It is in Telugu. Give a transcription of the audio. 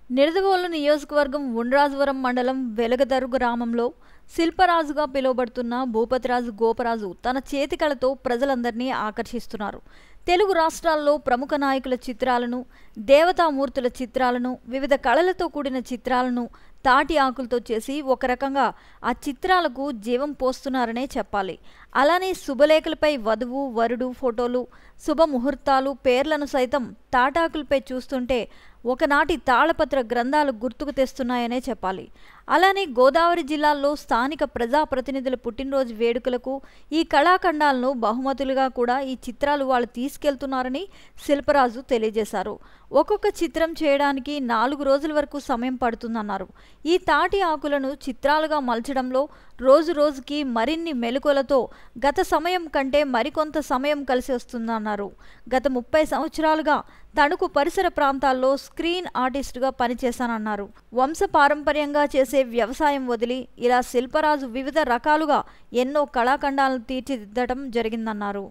నిడదవోలు నియోజకవర్గం ఉండ్రాజవరం మండలం వెలగదరు గ్రామంలో శిల్పరాజుగా పిలువబడుతున్న భూపతిరాజు గోపరాజు తన చేతికళతో ప్రజలందరినీ ఆకర్షిస్తున్నారు. తెలుగు రాష్ట్రాల్లో ప్రముఖ నాయకుల చిత్రాలను, దేవతామూర్తుల చిత్రాలను, వివిధ కళలతో కూడిన చిత్రాలను తాటి ఆకులతో చేసి ఒక రకంగా ఆ చిత్రాలకు జీవం పోస్తున్నారనే చెప్పాలి. అలానే శుభలేఖలపై వధువు వరుడు ఫోటోలు, శుభముహూర్తాలు, పేర్లను సైతం తాటాకులపై చూస్తుంటే ఒకనాటి తాళపత్ర గ్రంథాలు గుర్తుకు తెస్తున్నాయనే చెప్పాలి. అలానే గోదావరి జిల్లాల్లో స్థానిక ప్రజాప్రతినిధుల పుట్టినరోజు వేడుకలకు ఈ కళాఖండాలను బహుమతులుగా కూడా ఈ చిత్రాలు వాళ్ళు తీసుకెళ్తున్నారని శిల్పరాజు తెలియజేశారు. ఒక్కొక్క చిత్రం చేయడానికి 4 రోజుల వరకు సమయం పడుతుందన్నారు. ఈ తాటి ఆకులను చిత్రాలుగా మలచడంలో రోజు రోజుకి మరిన్ని మెలకువలతో గత సమయం కంటే మరికొంత సమయం కలిసి వస్తుందన్నారు. గత 30 సంవత్సరాలుగా తణుకు పరిసర ప్రాంతాల్లో స్క్రీన్ ఆర్టిస్టుగా పనిచేశానన్నారు. వంశపారంపర్యంగా చేసే వ్యవసాయం వదిలి ఇలా శిల్పరాజు వివిధ రకాలుగా ఎన్నో కళాఖండాలను తీర్చిదిద్దడం జరిగిందన్నారు.